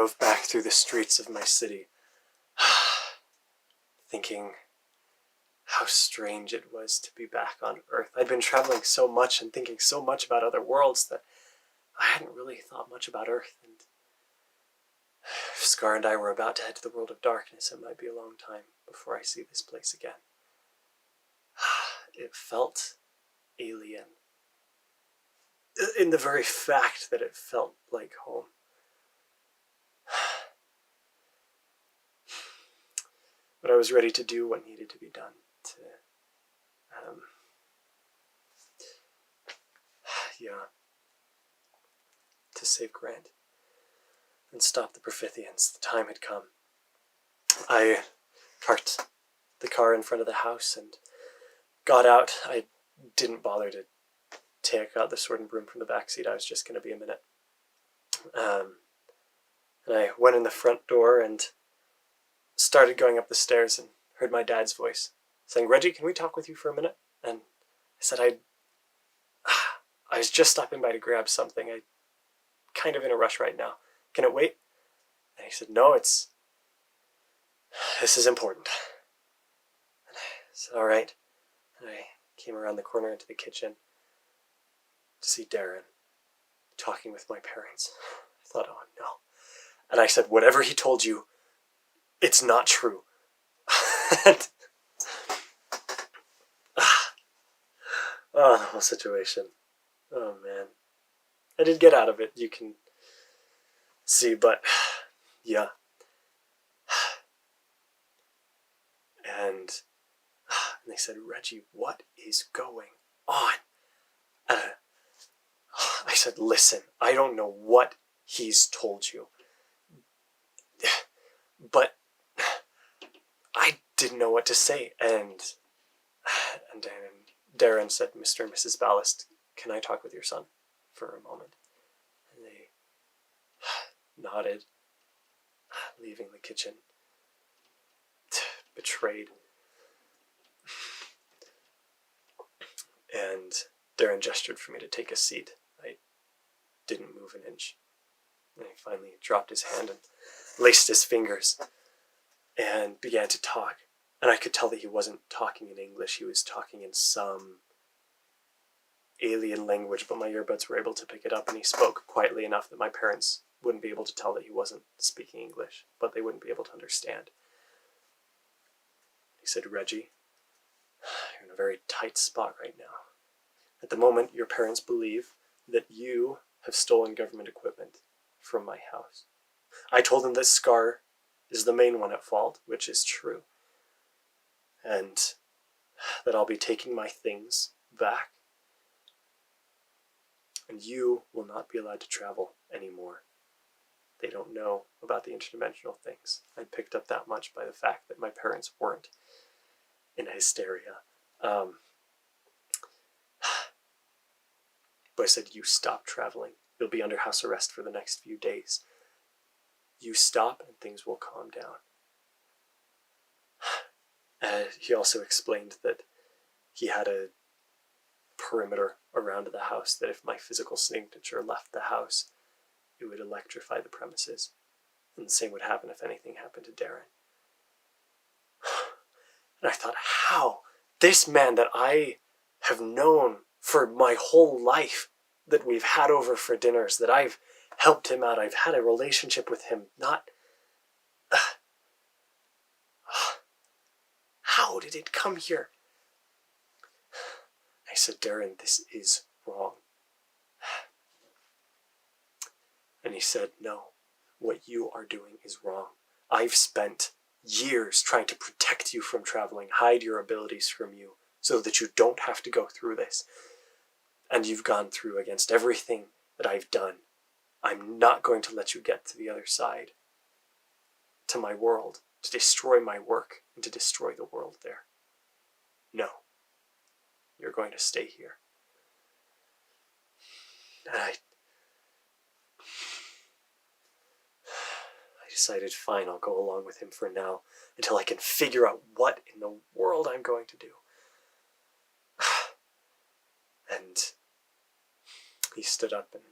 drove back through the streets of my city, thinking how strange it was to be back on Earth. I'd been traveling so much and thinking so much about other worlds that I hadn't really thought much about Earth. And if Scar and I were about to head to the world of darkness, it might be a long time before I see this place again. It felt alien, in the very fact that it felt like home. But I was ready to do what needed to be done to save Grant and stop the Prophithians. The time had come. I parked the car in front of the house and got out. I didn't bother to take out the sword and broom from the backseat. I was just going to be a minute. And I went in the front door and started going up the stairs and heard my dad's voice saying, "Reggie, can we talk with you for a minute?" And I said, I was just stopping by to grab something. I'm kind of in a rush right now. Can it wait? And he said, "No, this is important." And I said, "All right." And I came around the corner into the kitchen to see Darren talking with my parents. I thought, oh no. And I said, "Whatever he told you, it's not true." And, the whole situation. Oh man. I did get out of it, you can see, but yeah. And they said, "Reggie, what is going on?" I said, "Listen, I don't know what he's told you, but I didn't know what to say." And Darren said, "Mr. and Mrs. Ballast, can I talk with your son for a moment?" And they nodded, leaving the kitchen, betrayed. And Darren gestured for me to take a seat. I didn't move an inch. And he finally dropped his hand and laced his fingers and began to talk. And I could tell that he wasn't talking in English. He was talking in some alien language, but my earbuds were able to pick it up, and he spoke quietly enough that my parents wouldn't be able to tell that he wasn't speaking English, but they wouldn't be able to understand. He said, "Reggie, you're in a very tight spot right now. At the moment, your parents believe that you have stolen government equipment from my house. I told them that Scar is the main one at fault, which is true, and that I'll be taking my things back, and you will not be allowed to travel anymore. They don't know about the interdimensional things." I picked up that much by the fact that my parents weren't in hysteria. But I said, "You stop traveling. You'll be under house arrest for the next few days. You stop and things will calm down." He also explained that he had a perimeter around the house, that if my physical signature left the house, it would electrify the premises. And the same would happen if anything happened to Darren. And I thought, how? This man that I have known for my whole life, that we've had over for dinners, that I've helped him out, I've had a relationship with him, not... How did it come here? I said, "Darren, this is wrong." And he said, "No, what you are doing is wrong. I've spent years trying to protect you from traveling, hide your abilities from you, so that you don't have to go through this. And you've gone through against everything that I've done. I'm not going to let you get to the other side, to my world, to destroy my work, and to destroy the world there. No, you're going to stay here." And I decided, fine, I'll go along with him for now, until I can figure out what in the world I'm going to do. And he stood up and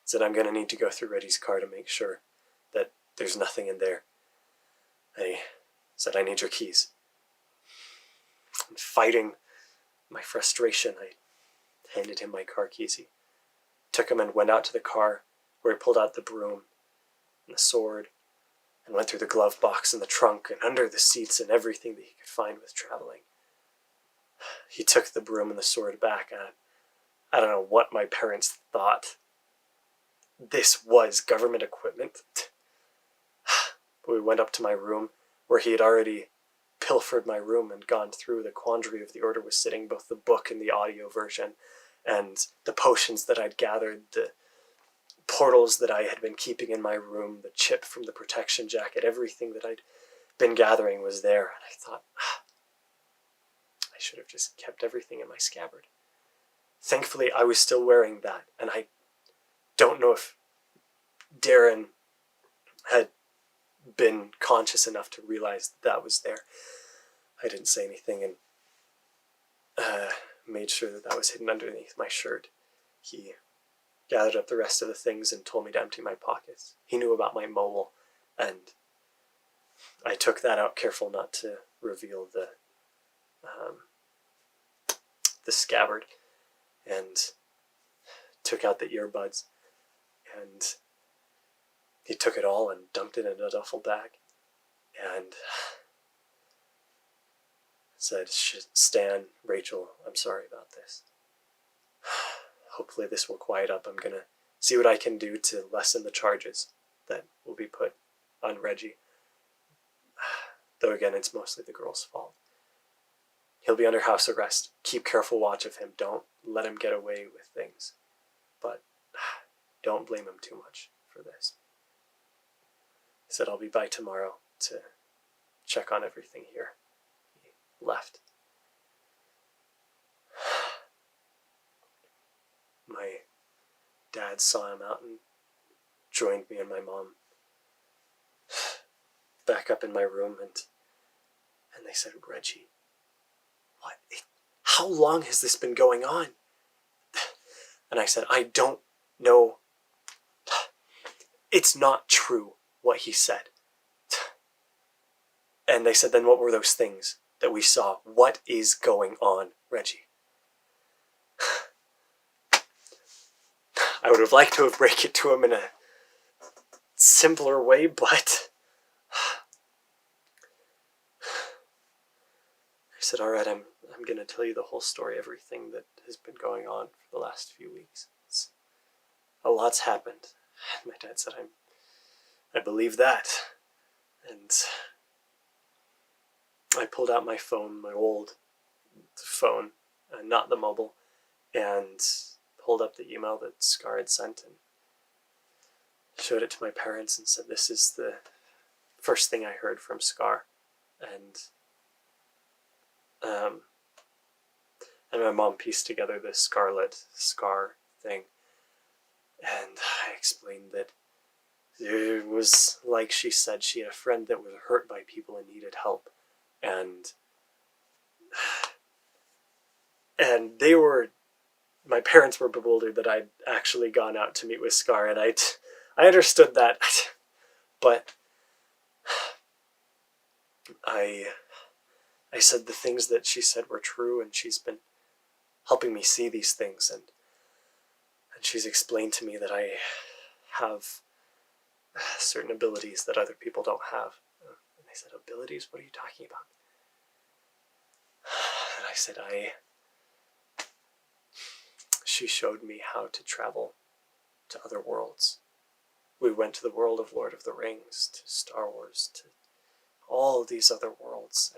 said, "I'm going to need to go through Reddy's car to make sure there's nothing in there. I said, I need your keys. And fighting my frustration, I handed him my car keys. He took them and went out to the car, where he pulled out the broom and the sword, and went through the glove box and the trunk and under the seats and everything that he could find with traveling. He took the broom and the sword back, and I don't know what my parents thought this was government equipment. But we went up to my room, where he had already pilfered my room and gone through the quandary of the Order was Sitting, both the book and the audio version, and the potions that I'd gathered, the portals that I had been keeping in my room, the chip from the protection jacket, everything that I'd been gathering was there. And I thought, I should have just kept everything in my scabbard. Thankfully, I was still wearing that, and I don't know if Darren had been conscious enough to realize that was there. I didn't say anything and made sure that that was hidden underneath my shirt. He gathered up the rest of the things and told me to empty my pockets. He knew about my mobile, and I took that out, careful not to reveal the scabbard, and took out the earbuds, and he took it all and dumped it in a duffel bag, and said, Stan, Rachel, I'm sorry about this. Hopefully this will quiet up. I'm going to see what I can do to lessen the charges that will be put on Reggie. Though again, it's mostly the girl's fault. He'll be under house arrest. Keep careful watch of him. Don't let him get away with things. But don't blame him too much for this. He said, I'll be by tomorrow to check on everything here. He left. My dad saw him out and joined me and my mom back up in my room, and they said, Reggie, what? How long has this been going on? And I said, I don't know. It's not true what he said. And they said, then what were those things that we saw? What is going on, Reggie? I would have liked to have break it to him in a simpler way, but I said, all right, I'm going to tell you the whole story, everything that has been going on for the last few weeks. A lot's happened. My dad said, I believe that. And I pulled out my phone, my old phone, not the mobile, and pulled up the email that Scar had sent and showed it to my parents and said, this is the first thing I heard from Scar. And my mom pieced together this Scarlet Scar thing. And I explained that it was like she said, she had a friend that was hurt by people and needed help. And my parents were bewildered that I'd actually gone out to meet with Scar, and I understood that, but I said the things that she said were true, and she's been helping me see these things, and she's explained to me that I have certain abilities that other people don't have. And they said, abilities? What are you talking about? And I said, she showed me how to travel to other worlds. We went to the world of Lord of the Rings, to Star Wars, to all of these other worlds,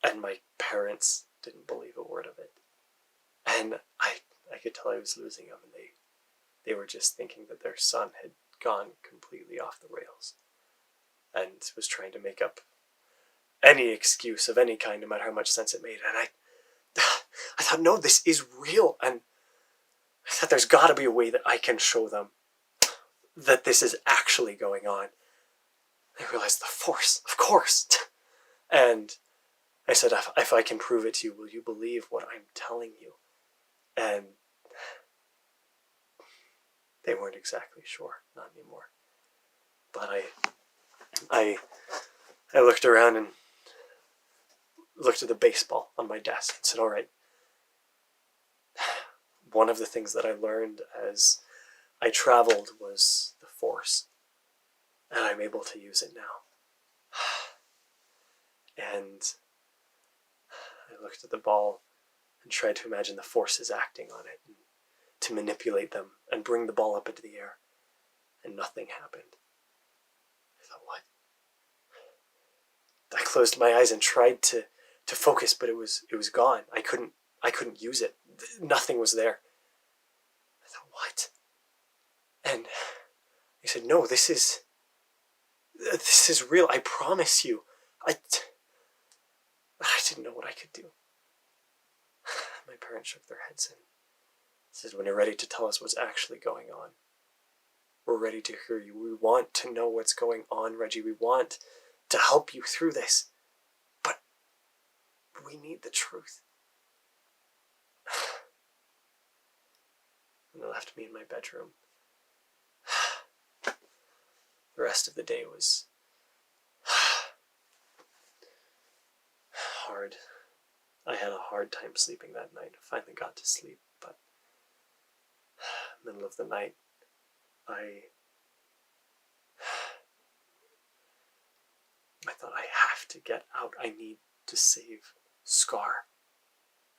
and my parents didn't believe a word of it. And I could tell I was losing them, and they were just thinking that their son had gone completely off the rails and was trying to make up any excuse of any kind, no matter how much sense it made. And I thought, no, this is real. And I thought there's got to be a way that I can show them that this is actually going on. I realized the Force, of course. And I said, if I can prove it to you, will you believe what I'm telling you? And They weren't exactly sure, not anymore. But I looked around and looked at the baseball on my desk and said, all right, one of the things that I learned as I traveled was the Force, and I'm able to use it now. And I looked at the ball and tried to imagine the forces acting on it, and to manipulate them and bring the ball up into the air, and nothing happened. I thought, what? I closed my eyes and tried to focus, but it was gone. I couldn't use it. Nothing was there. I thought, what? And he said, no, this is real. I promise you. I didn't know what I could do. My parents shook their heads and said, when you're ready to tell us what's actually going on, we're ready to hear you. We want to know what's going on, Reggie. We want to help you through this. But we need the truth. And they left me in my bedroom. The rest of the day was hard. I had a hard time sleeping that night. I finally got to sleep, but middle of the night, I thought, I have to get out. I need to save Scar.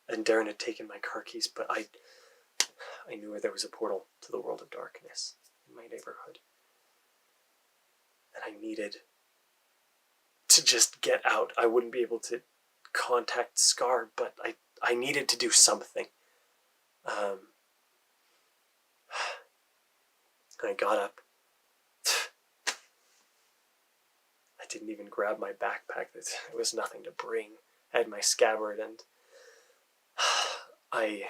And Darren had taken my car keys, but I knew where there was a portal to the world of darkness in my neighborhood. And I needed to just get out. I wouldn't be able to contact Scar, but I needed to do something. I got up. I didn't even grab my backpack. There was nothing to bring. I had my scabbard, and but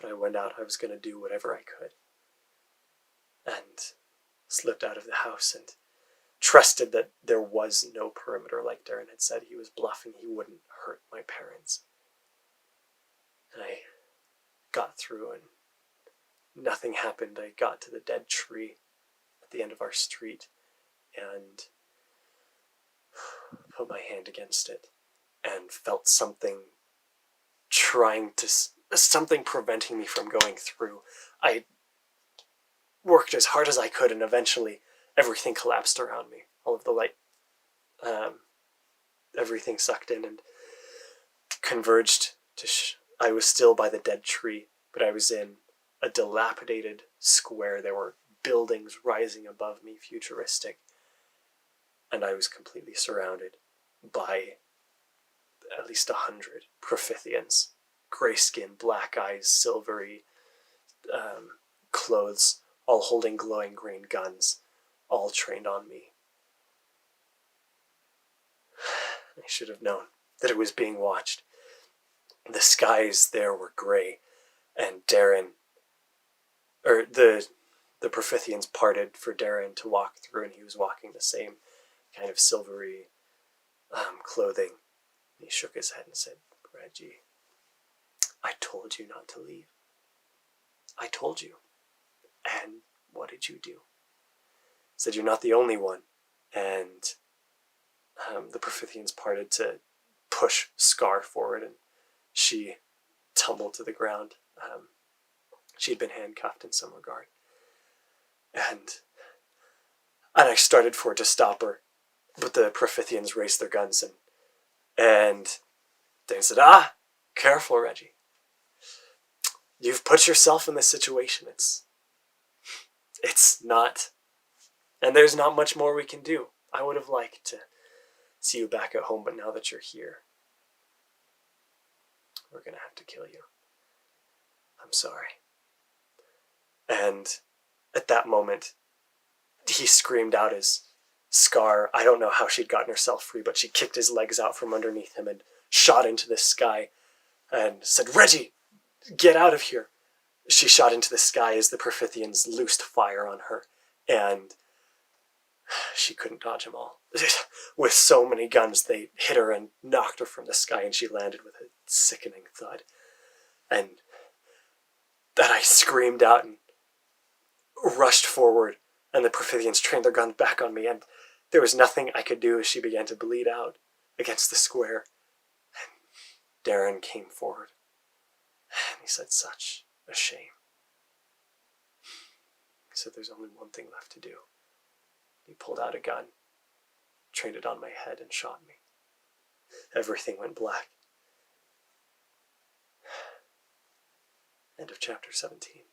I went out. I was going to do whatever I could. And slipped out of the house and trusted that there was no perimeter, like Darren had said. He was bluffing. He wouldn't hurt my parents. And I got through and nothing happened. I got to the dead tree at the end of our street and put my hand against it and felt something something preventing me from going through. I worked as hard as I could, and eventually everything collapsed around me. All of the light, everything sucked in and converged to I was still by the dead tree, but I was in a dilapidated square. There were buildings rising above me, futuristic, and I was completely surrounded by at least 100 Profithians. Gray skin, black eyes, silvery clothes, all holding glowing green guns, all trained on me. I should have known that it was being watched. The skies there were gray, and Darren, or the Profithians parted for Darren to walk through, and he was walking the same kind of silvery clothing. He shook his head and said, Reggie, I told you not to leave. I told you. And what did you do? He said, you're not the only one. And the Profithians parted to push Scar forward, and she tumbled to the ground. She'd been handcuffed in some regard. And I started for to stop her, but the Profithians raised their guns, and they said, careful, Reggie. You've put yourself in this situation. It's not, and there's not much more we can do. I would have liked to see you back at home, but now that you're here, we're going to have to kill you. I'm sorry. And at that moment, he screamed out as Scar, I don't know how she'd gotten herself free, but she kicked his legs out from underneath him and shot into the sky and said, Reggie, get out of here. She shot into the sky as the Profithians loosed fire on her, and she couldn't dodge them all. With so many guns, they hit her and knocked her from the sky, and she landed with a sickening thud. And screamed out and rushed forward, and the Profithians trained their guns back on me, and there was nothing I could do as she began to bleed out against the square. Darren came forward, and he said, "Such a shame." He said, "There's only one thing left to do." He pulled out a gun, trained it on my head, and shot me. Everything went black. End of chapter 17.